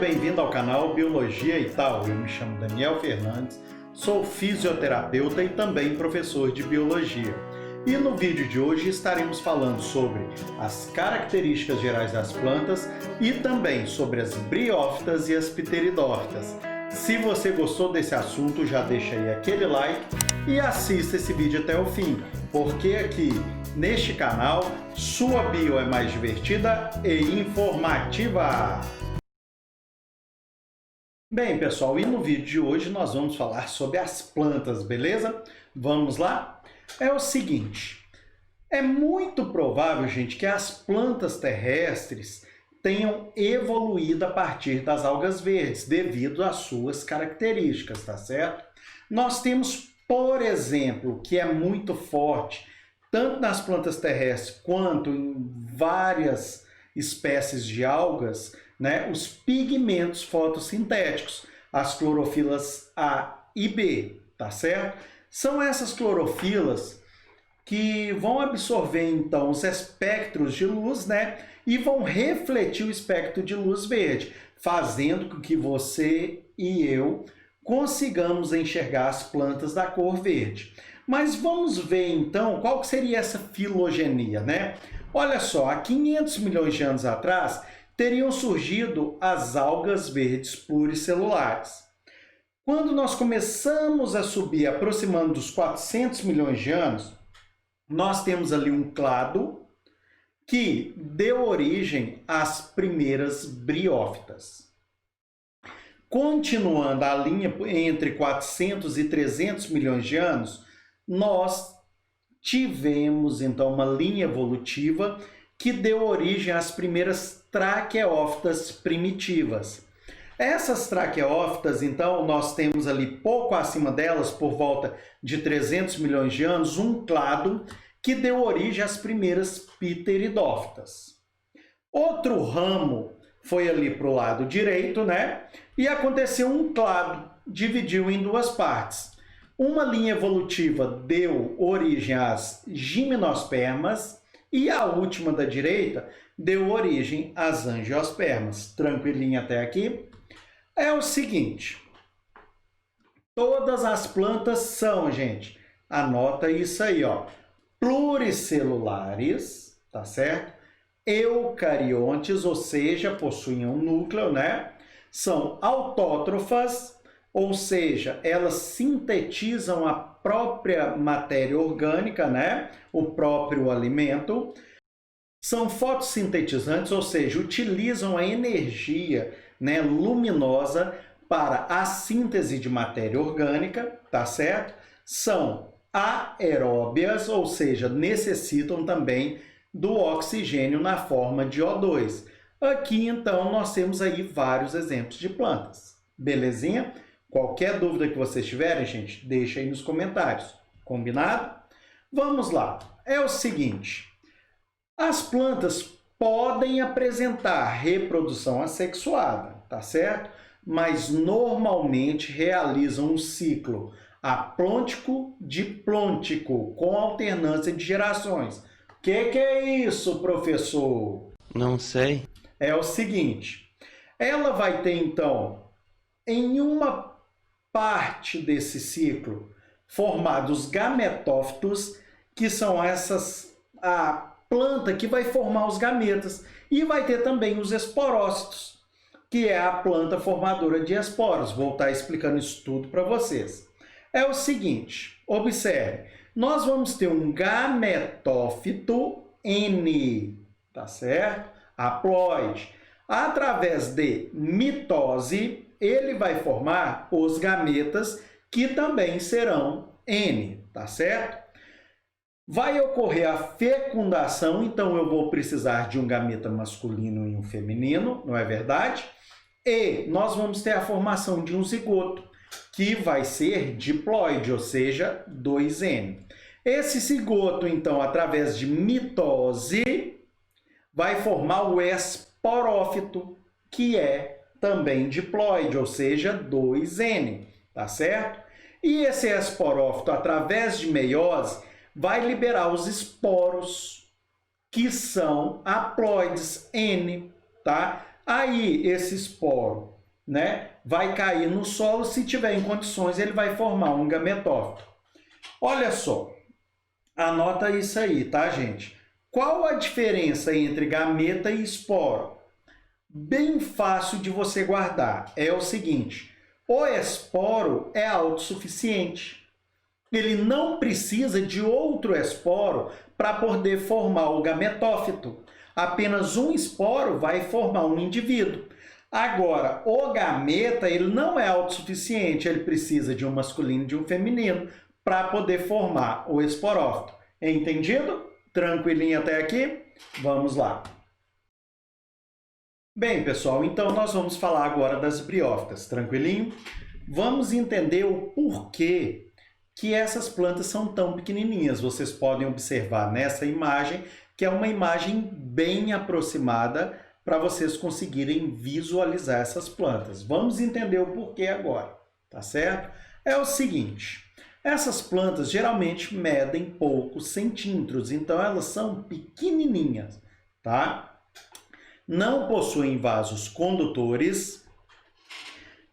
bem-vindo ao canal Biologia e Tal. Eu me chamo Daniel Fernandes, sou fisioterapeuta e também professor de Biologia. E no vídeo de hoje estaremos falando sobre as características gerais das plantas e também sobre as briófitas e as pteridófitas. Se você gostou desse assunto, já deixa aí aquele like e assista esse vídeo até o fim, porque aqui neste canal sua bio é mais divertida e informativa. Bem, pessoal, e no vídeo de hoje nós vamos falar sobre as plantas, beleza? Vamos lá? É o seguinte, é muito provável, gente, que as plantas terrestres tenham evoluído a partir das algas verdes, devido às suas características, tá certo? Nós temos, por exemplo, que é muito forte, tanto nas plantas terrestres quanto em várias espécies de algas, né, os pigmentos fotossintéticos, as clorofilas A e B, tá certo? São essas clorofilas que vão absorver então os espectros de luz, né, e vão refletir o espectro de luz verde, fazendo com que você e eu consigamos enxergar as plantas da cor verde. Mas vamos ver então qual que seria essa filogenia, né? Olha só, há 500 milhões de anos atrás teriam surgido as algas verdes pluricelulares. Quando nós começamos a subir, aproximando dos 400 milhões de anos, nós temos ali um clado que deu origem às primeiras briófitas. Continuando a linha entre 400 e 300 milhões de anos, nós tivemos então uma linha evolutiva que deu origem às primeiras traqueófitas primitivas. Essas traqueófitas, então, nós temos ali pouco acima delas, por volta de 300 milhões de anos, um clado que deu origem às primeiras pteridófitas. Outro ramo foi ali para o lado direito, né? E aconteceu um clado, dividiu em duas partes. Uma linha evolutiva deu origem às gimnospermas e a última da direita deu origem às angiospermas. Tranquilinho até aqui? É o seguinte, todas as plantas são, gente, anota isso aí, ó, pluricelulares, tá certo? Eucariontes, ou seja, possuem um núcleo, né? São autótrofas, ou seja, elas sintetizam a própria matéria orgânica, né? O próprio alimento. São fotossintetizantes, ou seja, utilizam a energia, né, luminosa para a síntese de matéria orgânica, tá certo? São aeróbias, ou seja, necessitam também do oxigênio na forma de O2. Aqui, então, nós temos aí vários exemplos de plantas. Belezinha? Qualquer dúvida que vocês tiverem, gente, deixa aí nos comentários. Combinado? Vamos lá. É o seguinte, as plantas podem apresentar reprodução assexuada, tá certo? Mas normalmente realizam um ciclo aplôntico-diplôntico com alternância de gerações. Que é isso, professor? Não sei. É o seguinte, ela vai ter então, em uma parte desse ciclo, formados gametófitos, que são a planta que vai formar os gametas, e vai ter também os esporócitos, que é a planta formadora de esporos. Vou estar explicando isso tudo para vocês. É o seguinte, observe, nós vamos ter um gametófito N, tá certo? Haploide. Através de mitose, ele vai formar os gametas, que também serão N, tá certo? Vai ocorrer a fecundação, então eu vou precisar de um gameta masculino e um feminino, não é verdade? E nós vamos ter a formação de um zigoto, que vai ser diploide, ou seja, 2N. Esse zigoto, então, através de mitose, vai formar o esporófito, que é também diploide, ou seja, 2N, tá certo? E esse esporófito, através de meiose, vai liberar os esporos, que são haploides N, tá? Aí, esse esporo né, vai cair no solo. Se tiver em condições, ele vai formar um gametófito. Olha só, anota isso aí, tá, gente? Qual a diferença entre gameta e esporo? Bem fácil de você guardar. É o seguinte, o esporo é autossuficiente. Ele não precisa de outro esporo para poder formar o gametófito. Apenas um esporo vai formar um indivíduo. Agora, o gameta, ele não é autossuficiente, ele precisa de um masculino e de um feminino para poder formar o esporófito. Entendido? Tranquilinho até aqui? Vamos lá. Bem, pessoal, então nós vamos falar agora das briófitas, tranquilinho? Vamos entender o porquê que essas plantas são tão pequenininhas. Vocês podem observar nessa imagem, que é uma imagem bem aproximada para vocês conseguirem visualizar essas plantas. Vamos entender o porquê agora, tá certo? É o seguinte, essas plantas geralmente medem poucos centímetros, então elas são pequenininhas, tá? Não possuem vasos condutores.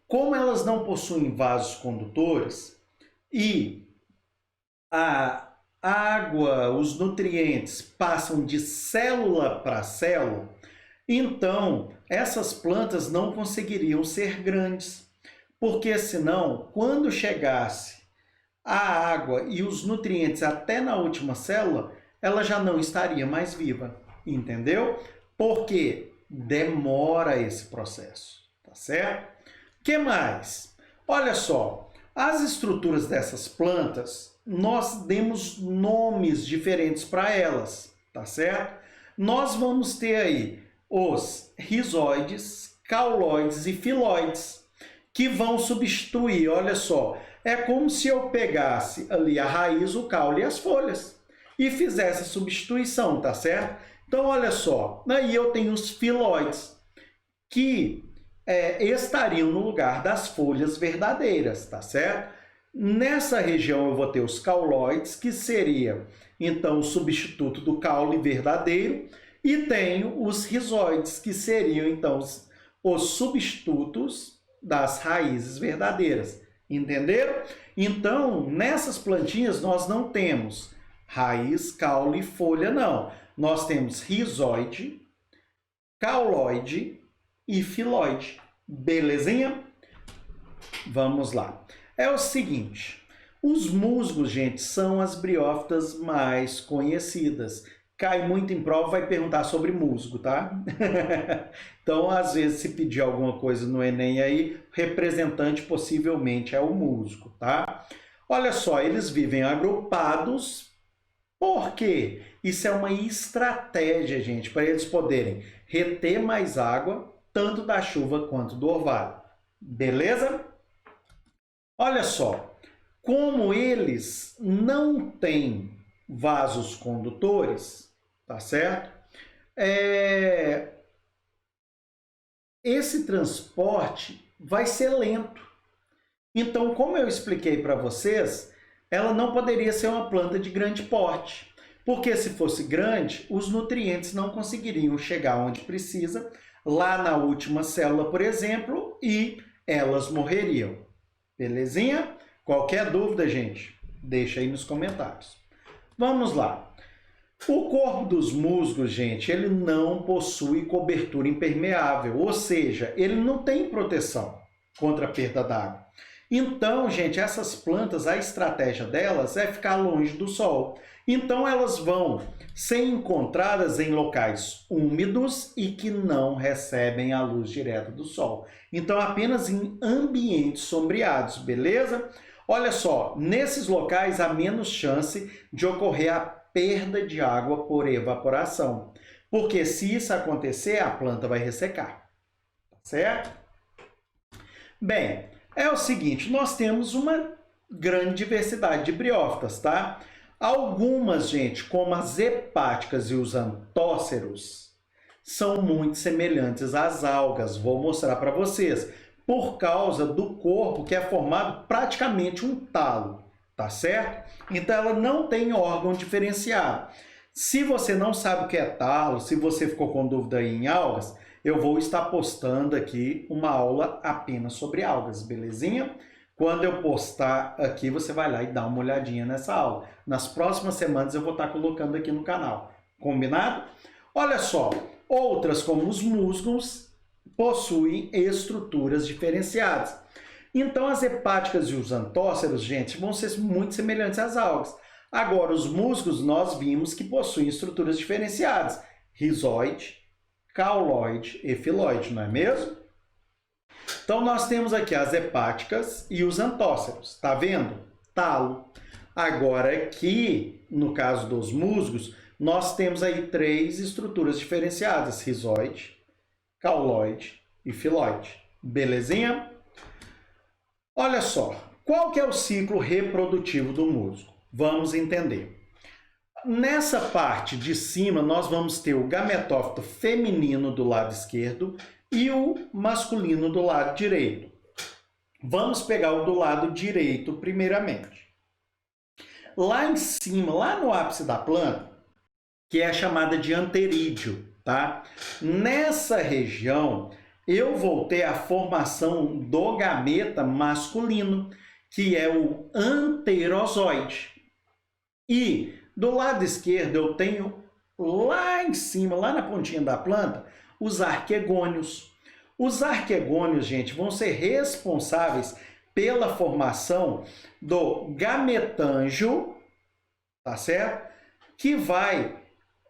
Como elas não possuem vasos condutores e a água, os nutrientes passam de célula para célula, então essas plantas não conseguiriam ser grandes, porque senão, quando chegasse a água e os nutrientes até na última célula, ela já não estaria mais viva, entendeu? Porque demora esse processo, tá certo? O que mais? Olha só, as estruturas dessas plantas, nós demos nomes diferentes para elas, tá certo? Nós vamos ter aí os rizoides, cauloides e filóides, que vão substituir, olha só, é como se eu pegasse ali a raiz, o caule e as folhas e fizesse a substituição, tá certo? Então, olha só, aí eu tenho os filóides, que estariam no lugar das folhas verdadeiras, tá certo? Nessa região eu vou ter os cauloides, que seria, então, o substituto do caule verdadeiro, e tenho os rizoides, que seriam, então, os substitutos das raízes verdadeiras. Entenderam? Então, nessas plantinhas nós não temos raiz, caule e folha, não. Nós temos rizoide, cauloide e filóide. Belezinha? Vamos lá. É o seguinte, os musgos, gente, são as briófitas mais conhecidas. Cai muito em prova, vai perguntar sobre musgo, tá? Então, às vezes, se pedir alguma coisa no Enem aí, representante possivelmente é o musgo, tá? Olha só, eles vivem agrupados. Por quê? Isso é uma estratégia, gente, para eles poderem reter mais água, tanto da chuva quanto do orvalho. Beleza? Olha só, como eles não têm vasos condutores, tá certo? Esse transporte vai ser lento. Então, como eu expliquei para vocês, ela não poderia ser uma planta de grande porte, porque se fosse grande, os nutrientes não conseguiriam chegar onde precisa, lá na última célula, por exemplo, e elas morreriam. Belezinha? Qualquer dúvida, gente, deixa aí nos comentários. Vamos lá. O corpo dos musgos, gente, ele não possui cobertura impermeável, ou seja, ele não tem proteção contra a perda d'água. Então, gente, essas plantas, a estratégia delas é ficar longe do sol. Então, elas vão ser encontradas em locais úmidos e que não recebem a luz direta do sol. Então, apenas em ambientes sombreados, beleza? Olha só, nesses locais há menos chance de ocorrer a perda de água por evaporação. Porque se isso acontecer, a planta vai ressecar. Certo? Bem, é o seguinte, nós temos uma grande diversidade de briófitas, tá? Algumas, gente, como as hepáticas e os antóceros, são muito semelhantes às algas. Vou mostrar para vocês. Por causa do corpo que é formado praticamente um talo, tá certo? Então ela não tem órgão diferenciado. Se você não sabe o que é talo, se você ficou com dúvida aí em algas, eu vou estar postando aqui uma aula apenas sobre algas, belezinha? Quando eu postar aqui, você vai lá e dá uma olhadinha nessa aula. Nas próximas semanas eu vou estar colocando aqui no canal. Combinado? Olha só, outras como os musgos possuem estruturas diferenciadas. Então as hepáticas e os antóceros, gente, vão ser muito semelhantes às algas. Agora, os musgos nós vimos que possuem estruturas diferenciadas. Rizoide, cauloide e filoide, não é mesmo? Então, nós temos aqui as hepáticas e os antóceros, tá vendo? Talo. Agora, aqui, no caso dos musgos, nós temos aí 3 estruturas diferenciadas, rizoide, cauloide e filoide. Belezinha? Olha só, qual que é o ciclo reprodutivo do musgo? Vamos entender. Nessa parte de cima, nós vamos ter o gametófito feminino do lado esquerdo e o masculino do lado direito. Vamos pegar o do lado direito primeiramente. Lá em cima, lá no ápice da planta, que é chamada de anterídeo, tá? Nessa região, eu vou ter a formação do gameta masculino, que é o anterozoide. E do lado esquerdo eu tenho lá em cima, lá na pontinha da planta, os arquegônios. Os arquegônios, gente, vão ser responsáveis pela formação do gametângio, tá certo? Que vai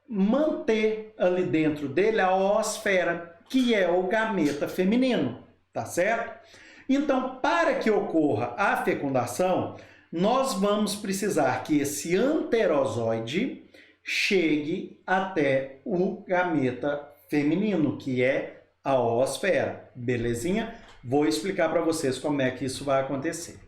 manter ali dentro dele a oosfera, que é o gameta feminino, tá certo? Então, para que ocorra a fecundação, nós vamos precisar que esse anterozoide chegue até o gameta feminino, que é a oosfera, belezinha? Vou explicar para vocês como é que isso vai acontecer.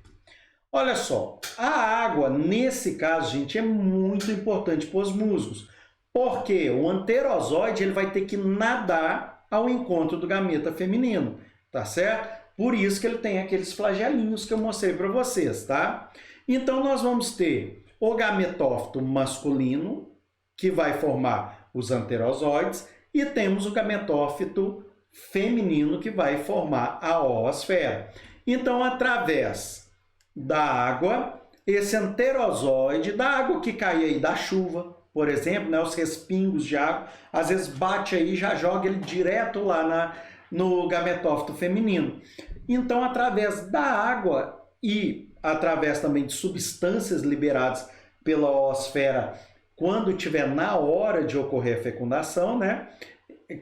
Olha só, a água, nesse caso, gente, é muito importante para os musgos, porque o anterozoide ele vai ter que nadar ao encontro do gameta feminino, tá certo? Por isso que ele tem aqueles flagelinhos que eu mostrei para vocês, tá? Então, nós vamos ter o gametófito masculino, que vai formar os anterozoides, e temos o gametófito feminino, que vai formar a oosfera. Então, através da água, esse anterozoide, da água que cai aí da chuva, por exemplo, né, os respingos de água, às vezes bate aí e já joga ele direto lá no gametófito feminino. Então, através da água e através também de substâncias liberadas pela oosfera quando tiver na hora de ocorrer a fecundação, né,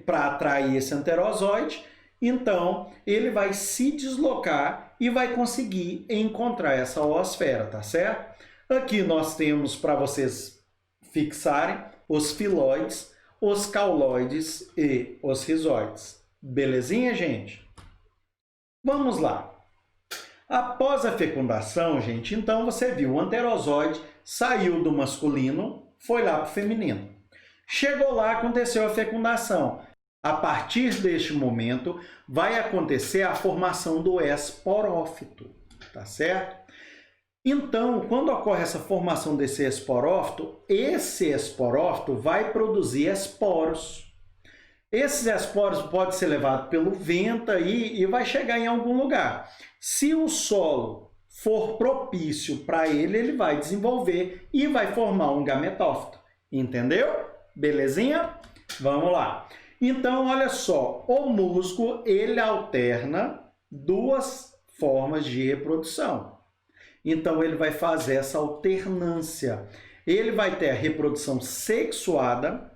para atrair esse anterozoide, então ele vai se deslocar e vai conseguir encontrar essa oosfera, tá certo? Aqui nós temos para vocês fixarem os filoides, os cauloides e os rizoides. Belezinha, gente? Vamos lá. Após a fecundação, gente, então você viu o anterozoide saiu do masculino, foi lá para o feminino. Chegou lá, aconteceu a fecundação. A partir deste momento, vai acontecer a formação do esporófito, tá certo? Então, quando ocorre essa formação desse esporófito, esse esporófito vai produzir esporos. Esses esporos podem ser levados pelo vento aí e vai chegar em algum lugar. Se o solo for propício para ele, ele vai desenvolver e vai formar um gametófito. Entendeu? Belezinha? Vamos lá. Então, olha só, o musgo ele alterna 2 formas de reprodução. Então, ele vai fazer essa alternância. Ele vai ter a reprodução sexuada,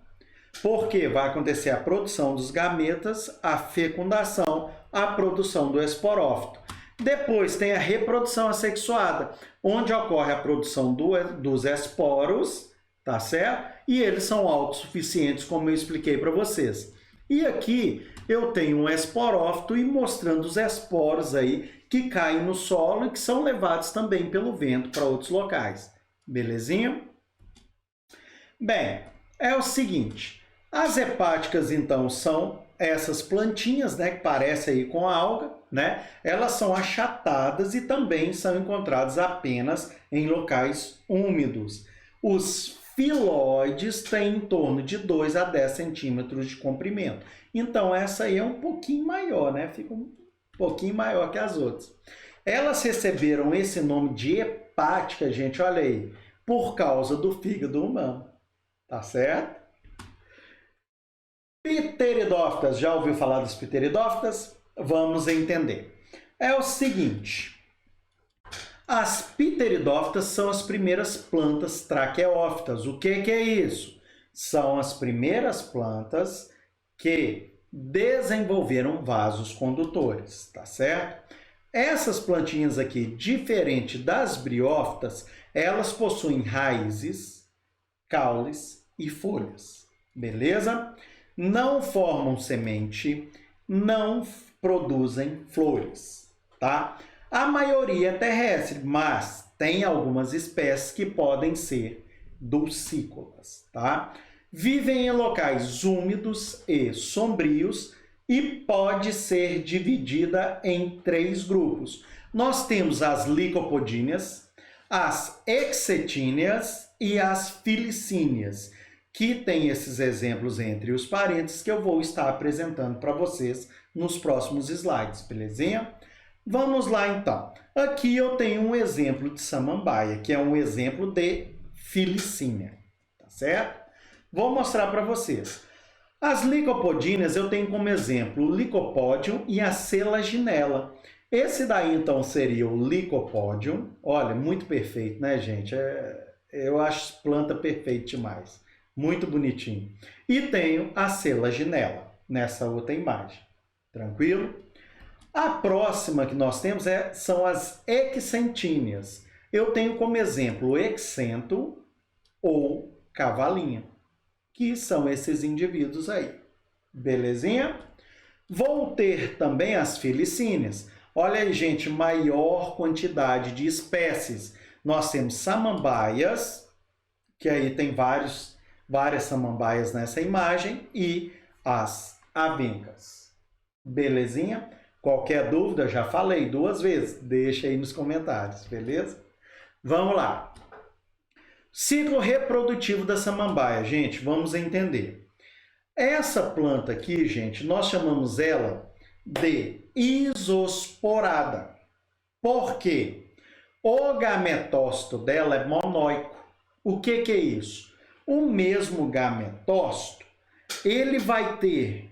porque vai acontecer a produção dos gametas, a fecundação, a produção do esporófito. Depois tem a reprodução assexuada, onde ocorre a produção dos esporos, tá certo? E eles são autossuficientes, como eu expliquei para vocês. E aqui eu tenho um esporófito e mostrando os esporos aí que caem no solo e que são levados também pelo vento para outros locais. Belezinha? Bem, é o seguinte, as hepáticas então são essas plantinhas, né, que parecem aí com a alga, né? Elas são achatadas e também são encontradas apenas em locais úmidos. Os filóides têm em torno de 2 a 10 centímetros de comprimento. Então, essa aí é um pouquinho maior, né? Fica um pouquinho maior que as outras. Elas receberam esse nome de hepática, gente, olha aí, por causa do fígado humano. Tá certo? Pteridófitas, já ouviu falar das pteridófitas? Vamos entender. É o seguinte, as pteridófitas são as primeiras plantas traqueófitas. O que é isso? São as primeiras plantas que desenvolveram vasos condutores, tá certo? Essas plantinhas aqui, diferente das briófitas, elas possuem raízes, caules e folhas, beleza? Não formam semente, não produzem flores, tá? A maioria é terrestre, mas tem algumas espécies que podem ser dulcícolas, tá? Vivem em locais úmidos e sombrios e pode ser dividida em 3 grupos. Nós temos as licopodíneas, as exetíneas e as filicíneas, que tem esses exemplos entre os parênteses que eu vou estar apresentando para vocês nos próximos slides, belezinha? Vamos lá então. Aqui eu tenho um exemplo de samambaia, que é um exemplo de filicínea, tá certo? Vou mostrar para vocês. As licopodíneas eu tenho como exemplo o licopódium e a selaginela. Esse daí então seria o licopódium. Olha, muito perfeito, né, gente? Eu acho planta perfeita demais. Muito bonitinho. E tenho a selaginela nessa outra imagem. Tranquilo? A próxima que nós temos são as exentíneas. Eu tenho como exemplo o exento ou cavalinha, que são esses indivíduos aí. Belezinha? Vou ter também as filicíneas. Olha aí, gente, maior quantidade de espécies. Nós temos samambaias, que aí tem várias samambaias nessa imagem, e as avencas. Belezinha? Qualquer dúvida, já falei 2 vezes, deixa aí nos comentários, beleza? Vamos lá. Ciclo reprodutivo da samambaia, gente, vamos entender. Essa planta aqui, gente, nós chamamos ela de isosporada. Por quê? O gametócito dela é monóico. O que é isso? O mesmo gametócito, ele vai ter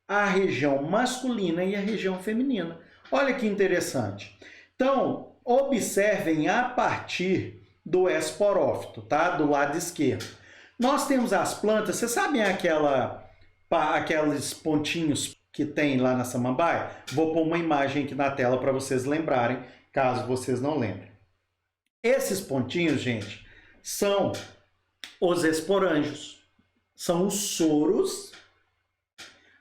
a região masculina e a região feminina. Olha que interessante. Então, observem a partir do esporófito, tá? Do lado esquerdo. Nós temos as plantas, vocês sabem aqueles pontinhos que tem lá na samambaia? Vou pôr uma imagem aqui na tela para vocês lembrarem, caso vocês não lembrem. Esses pontinhos, gente, são os esporângios. São os soros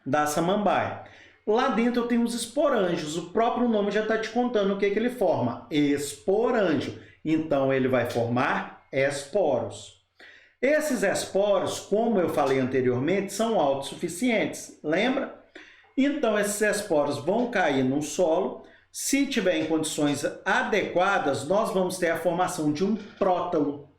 da samambaia. Lá dentro eu tenho os esporângios. O próprio nome já está te contando o que ele forma. Esporângio. Então, ele vai formar esporos. Esses esporos, como eu falei anteriormente, são autossuficientes. Lembra? Então, esses esporos vão cair no solo. Se tiver em condições adequadas, nós vamos ter a formação de um prótalo.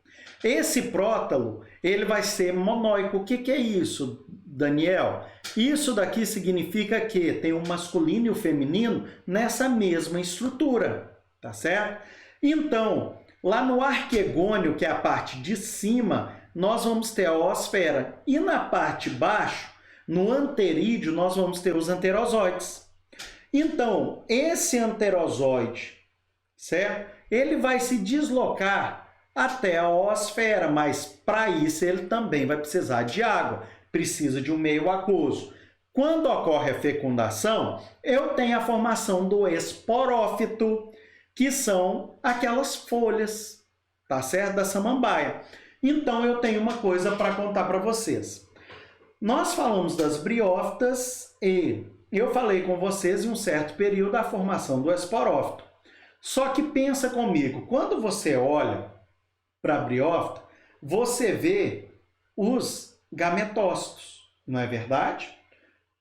Esse prótalo, ele vai ser monóico. O que é isso, Daniel? Isso daqui significa que tem o masculino e o feminino nessa mesma estrutura, tá certo? Então, lá no arquegônio, que é a parte de cima, nós vamos ter a oosfera. E na parte de baixo, no anterídeo, nós vamos ter os anterosóides. Então, esse anterosóide, certo? Ele vai se deslocar até a oosfera, mas para isso ele também vai precisar de água, precisa de um meio aquoso. Quando ocorre a fecundação, eu tenho a formação do esporófito, que são aquelas folhas, tá certo? Da samambaia. Então eu tenho uma coisa para contar para vocês. Nós falamos das briófitas e eu falei com vocês em um certo período da formação do esporófito. Só que pensa comigo, quando você olha para a briófita, você vê os gametócitos, não é verdade?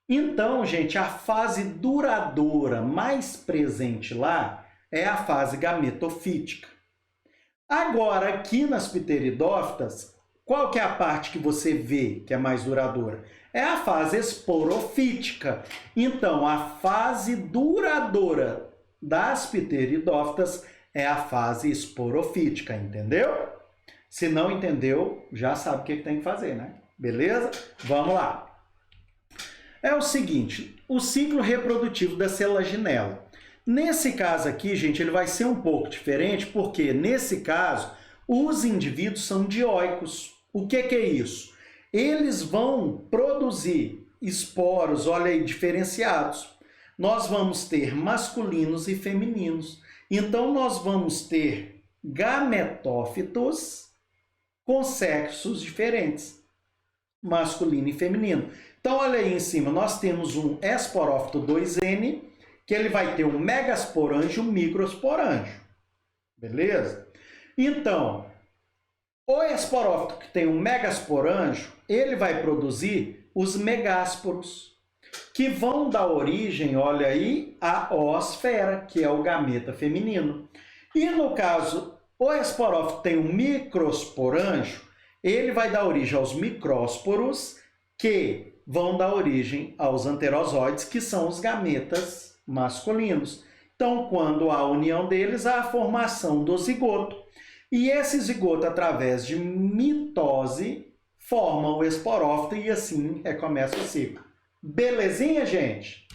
Então, gente, a fase duradoura mais presente lá é a fase gametofítica. Agora, aqui nas pteridófitas, qual que é a parte que você vê que é mais duradoura? É a fase esporofítica. Então, a fase duradoura das pteridófitas é a fase esporofítica, entendeu? Se não entendeu, já sabe o que tem que fazer, né? Beleza? Vamos lá. É o seguinte, o ciclo reprodutivo da selaginela. Nesse caso aqui, gente, ele vai ser um pouco diferente, porque nesse caso, os indivíduos são dioicos. O que é isso? Eles vão produzir esporos, olha aí, diferenciados. Nós vamos ter masculinos e femininos. Então, nós vamos ter gametófitos com sexos diferentes, masculino e feminino. Então, olha aí em cima, nós temos um esporófito 2N, que ele vai ter um megasporângio e um microsporângio. Beleza? Então, o esporófito que tem um megasporângio, ele vai produzir os megásporos, que vão dar origem, olha aí, à oosfera, que é o gameta feminino. E no caso, o esporófito tem um microsporângio, ele vai dar origem aos micrósporos, que vão dar origem aos anterozoides, que são os gametas masculinos. Então, quando há a união deles, há a formação do zigoto. E esse zigoto, através de mitose, forma o esporófito e assim recomeça o ciclo. Belezinha, gente?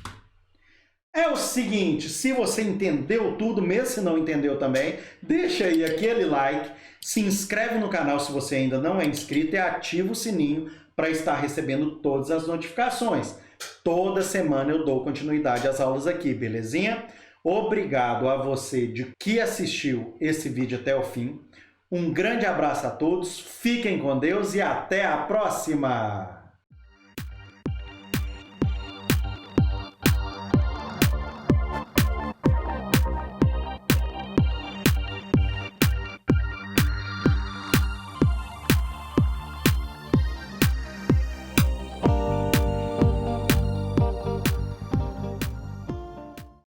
É o seguinte, se você entendeu tudo, mesmo se não entendeu também, deixa aí aquele like, se inscreve no canal se você ainda não é inscrito e ativa o sininho para estar recebendo todas as notificações. Toda semana eu dou continuidade às aulas aqui, belezinha? Obrigado a você que assistiu esse vídeo até o fim. Um grande abraço a todos, fiquem com Deus e até a próxima!